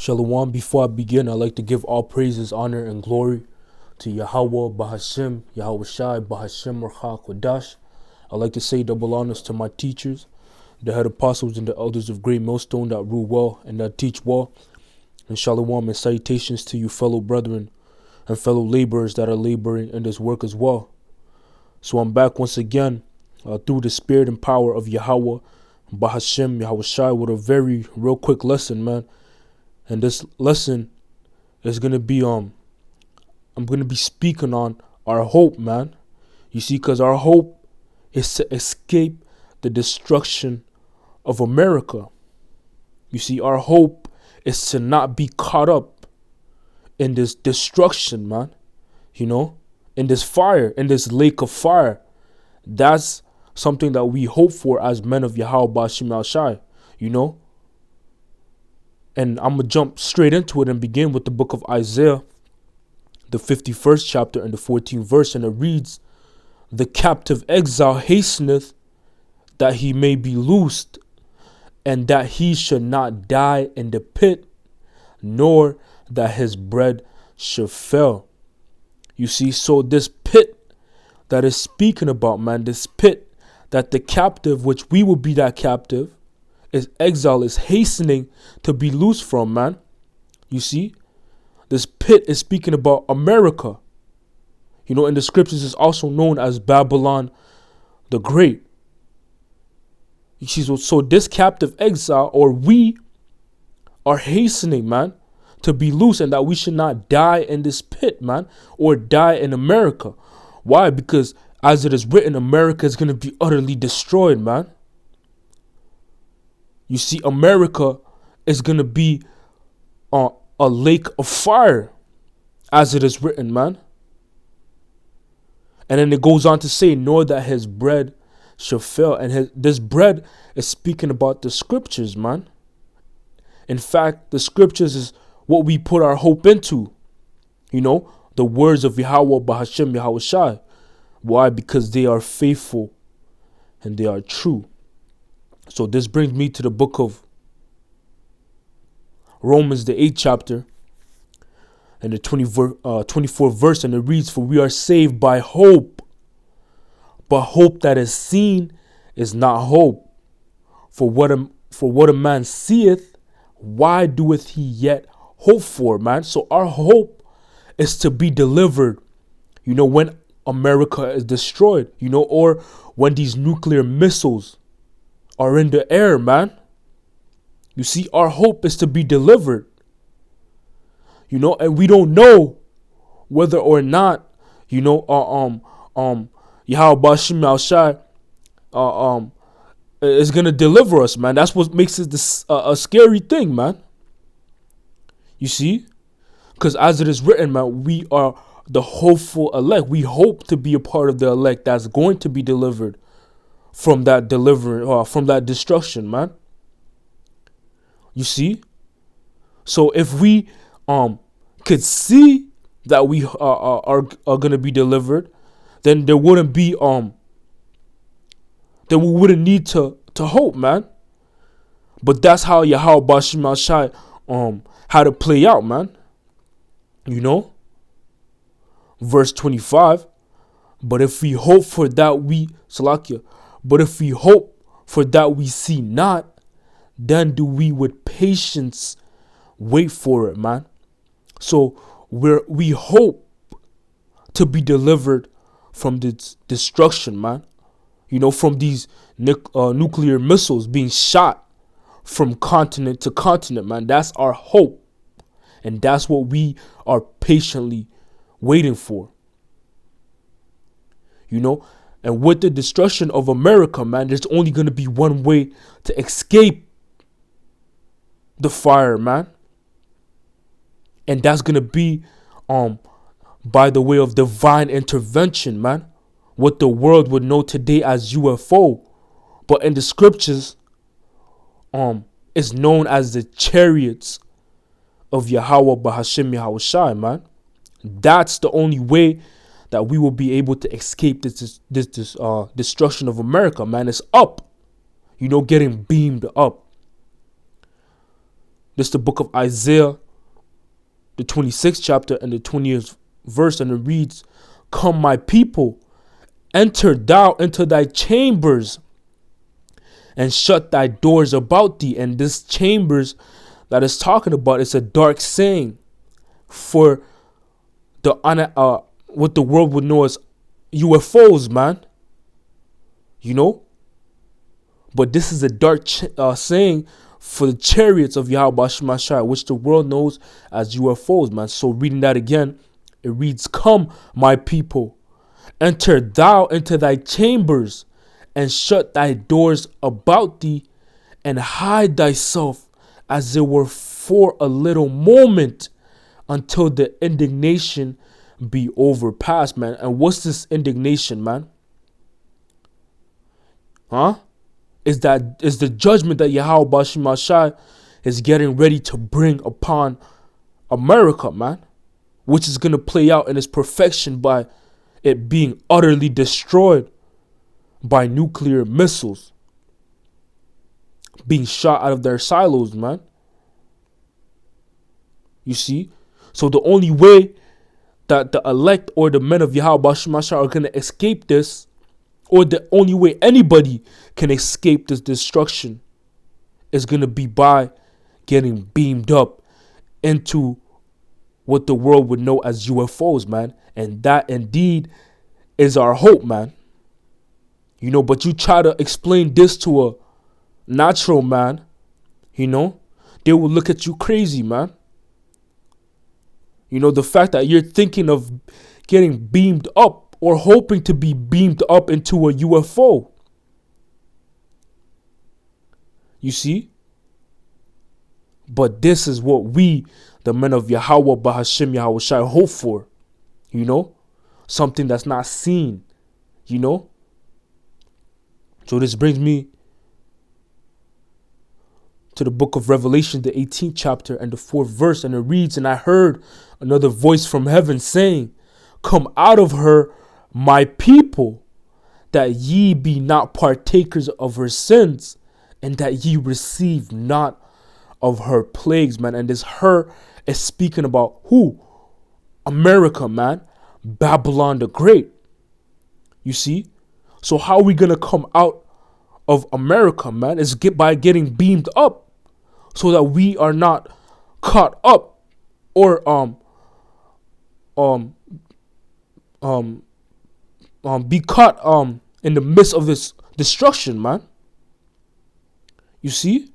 Shalom. Before I begin, I'd like to give all praises, honor, and glory to Yahweh, Bahashim, Yahweh Shai, Bahashim, Rachah, Kodash. I'd like to say double honors to my teachers, the head apostles and the elders of Great Millstone that rule well and that teach well. And shalom and salutations to you fellow brethren and fellow laborers that are laboring in this work as well. So I'm back once again through the spirit and power of Yahweh, Bahashim, Yahweh Shai, with a very real quick lesson, man. And this lesson is gonna be I'm gonna be speaking on our hope, man. You see, cause our hope is to escape the destruction of America. You see, our hope is to not be caught up in this destruction, man. You know, in this fire, in this lake of fire. That's something that we hope for as men of Yahweh Bashim Al Shai, you know. And I'm going to jump straight into it and begin with the book of Isaiah, the 51st chapter and the 14th verse. And it reads, "The captive exile hasteneth that he may be loosed, and that he should not die in the pit, nor that his bread should fail." You see, so this pit that is speaking about, man, this pit that the captive, which we will be that captive, is exile, is hastening to be loose from, man. You see, this pit is speaking about America. You know, in the scriptures is also known as Babylon the Great. You see, so this captive exile, or we are hastening, man, to be loose, and that we should not die in this pit, man, or die in America. Why? Because as it is written, America is going to be utterly destroyed, man. You see, America is going to be a lake of fire, as it is written, man. And then it goes on to say, nor that his bread shall fail. And this bread is speaking about the scriptures, man. In fact, the scriptures is what we put our hope into. You know, the words of Yahweh, Bahashim, Yahweh Shai. Why? Because they are faithful and they are true. So this brings me to the book of Romans, the 8th chapter, and the 24th verse, and it reads, "For we are saved by hope, but hope that is seen is not hope. For what a man seeth, why doeth he yet hope for?" Man, so our hope is to be delivered, you know, when America is destroyed, you know, or when these nuclear missiles are in the air, man. You see, our hope is to be delivered. You know, and we don't know whether or not, you know, Yahweh Bashim Al Shai is gonna deliver us, man. That's what makes it a scary thing, man. You see, because as it is written, man, we are the hopeful elect. We hope to be a part of the elect that's going to be delivered from that from that destruction, man. You see, so if we could see that we are gonna be delivered, then there wouldn't be then we wouldn't need to hope, man. But that's how Yahweh Bashim Al Shai had to play out, man. You know, verse 25. But if we hope for that but if we hope for that we see not, then do we with patience wait for it, man. So we hope to be delivered from this destruction, man. You know, from these nuclear missiles being shot from continent to continent, man. That's our hope. And that's what we are patiently waiting for. You know, and with the destruction of America, man, there's only going to be one way to escape the fire, man. And that's going to be by the way of divine intervention, man. What the world would know today as UFO, but in the scriptures is known as the chariots of Yahweh Bahashim Yahweh Shai, man. That's the only way that we will be able to escape this destruction of America, man. It's up, you know, getting beamed up. This is the book of Isaiah, the 26th chapter and the 20th verse, and it reads, "Come, my people, enter thou into thy chambers, and shut thy doors about thee." And this chambers that is talking about is a dark saying for the what the world would know as UFOs, man. You know, but this is a dark saying for the chariots of Yahweh Shemashai, which the world knows as UFOs, man. So reading that again, it reads, "Come, my people, enter thou into thy chambers, and shut thy doors about thee, and hide thyself as it were for a little moment, until the indignation be overpassed," man. And what's this indignation, man? Is the judgment that Yahweh Bashim Mashai is getting ready to bring upon America, man, which is going to play out in its perfection by it being utterly destroyed by nuclear missiles being shot out of their silos, man. You see? So the only way that the elect or the men of Yahweh Bashim Mashai are going to escape this, or the only way anybody can escape this destruction, is going to be by getting beamed up into what the world would know as UFOs, man. And that indeed is our hope, man. You know, but you try to explain this to a natural man, you know, they will look at you crazy, man. You know, the fact that you're thinking of getting beamed up or hoping to be beamed up into a UFO. You see? But this is what we, the men of Yahweh Bahashim Yahweh Shai, hope for. You know? Something that's not seen. You know? So this brings me to the book of Revelation, the 18th chapter and the 4th verse. And it reads, "And I heard another voice from heaven saying, Come out of her, my people, that ye be not partakers of her sins, and that ye receive not of her plagues," man. And this her is speaking about who? America, man. Babylon the Great. You see? So how are we going to come out of America, man? Is by getting beamed up so that we are not caught up or be caught in the midst of this destruction, man. You see?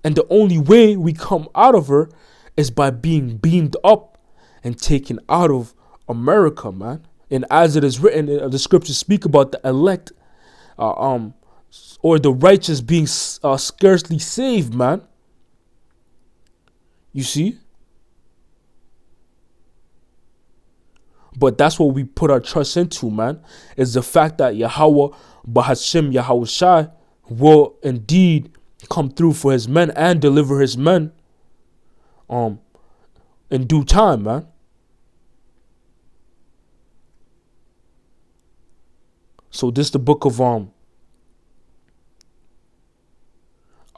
And the only way we come out of her is by being beamed up and taken out of America, man. And as it is written, the scriptures speak about the elect or the righteous being scarcely saved, man. You see? But that's what we put our trust into, man, is the fact that Yahweh Bahashim Yahweh Shai will indeed come through for his men and deliver his men in due time, man. So this is the book of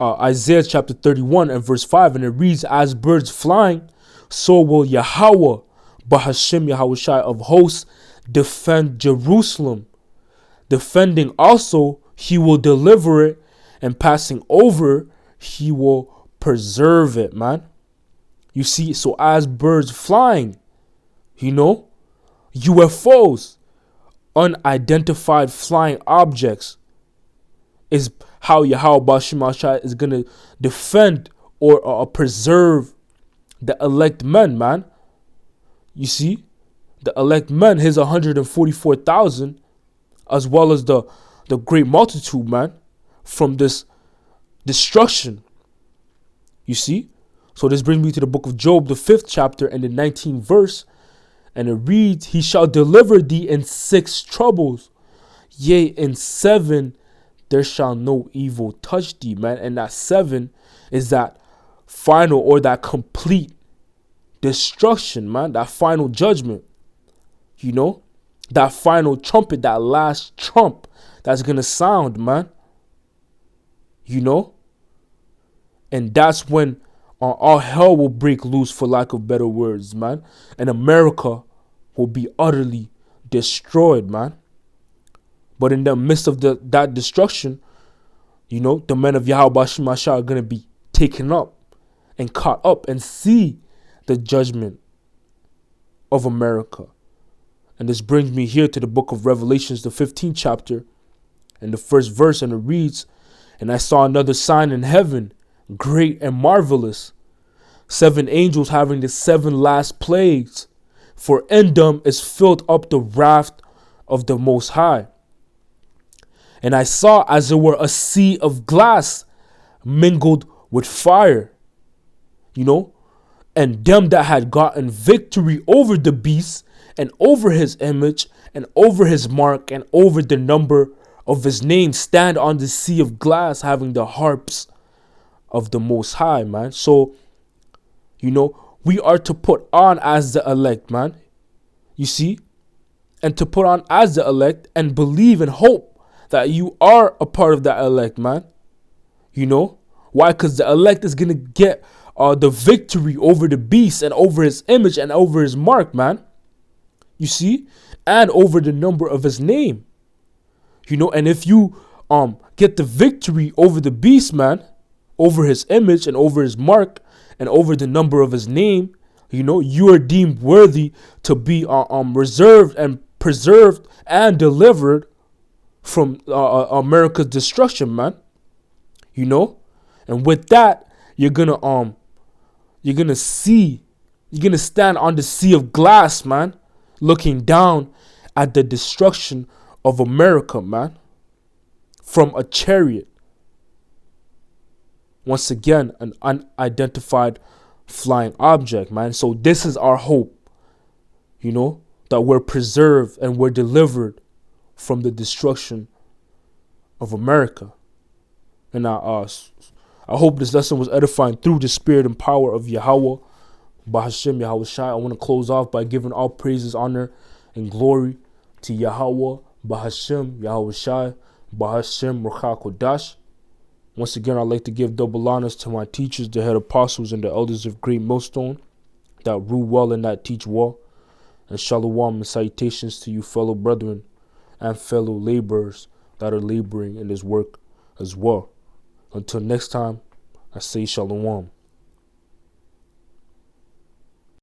Isaiah chapter 31 and verse 5, and it reads, "As birds flying, so will Yahweh Bahashim Yahweh Shai of hosts defend Jerusalem. Defending also, he will deliver it, and passing over, he will preserve it," man. You see, so as birds flying, you know, UFOs, unidentified flying objects, is how Yahweh Bashim Ashai is going to defend or preserve the elect men, man. You see, the elect men, his 144,000, as well as the great multitude, man, from this destruction. You see? So this brings me to the book of Job, the 5th chapter and the 19th verse. And it reads, "He shall deliver thee in 6 troubles. Yea, in 7 there shall no evil touch thee," man. And that 7 is that final or that complete destruction, man. That final judgment. You know? That final trumpet, that last trump that's going to sound, man. You know? And that's when all hell will break loose, for lack of better words, man. And America will be utterly destroyed, man. But in the midst of that destruction, the men of Yahweh Bashim Masha are going to be taken up and caught up and see the judgment of America. And this brings me here to the book of Revelations, the 15th chapter, and the first verse, and it reads, "And I saw another sign in heaven, great and marvelous, 7 angels having the 7 last plagues, for in them is filled up the wrath of the Most High. And I saw as it were a sea of glass mingled with fire, and them that had gotten victory over the beast and over his image and over his mark and over the number of his name stand on the sea of glass, having the harps of the Most High," man. So, we are to put on as the elect, man. You see? And to put on as the elect and believe and hope that you are a part of that elect, man. Why? Because the elect is going to get the victory over the beast and over his image and over his mark, man. You see? And over the number of his name. And if you get the victory over the beast, man, over his image and over his mark and over the number of his name, you are deemed worthy to be reserved and preserved and delivered from America's destruction, man. And with that, you're gonna stand on the sea of glass, man, looking down at the destruction of America, man, from a chariot. Once again, an unidentified flying object, man. So this is our hope, that we're preserved and we're delivered from the destruction of America. And I hope this lesson was edifying through the spirit and power of Yahweh, Bahashim, Yahweh Shai. I want to close off by giving all praises, honor, and glory to Yahweh, Bahashim, Yahweh Shai, Bahashim, Ruach Kodash. Once again, I'd like to give double honors to my teachers, the head apostles, and the elders of Great Millstone that rule well and that teach well. And shalom and salutations to you fellow brethren and fellow laborers that are laboring in this work as well. Until next time, I say shalom.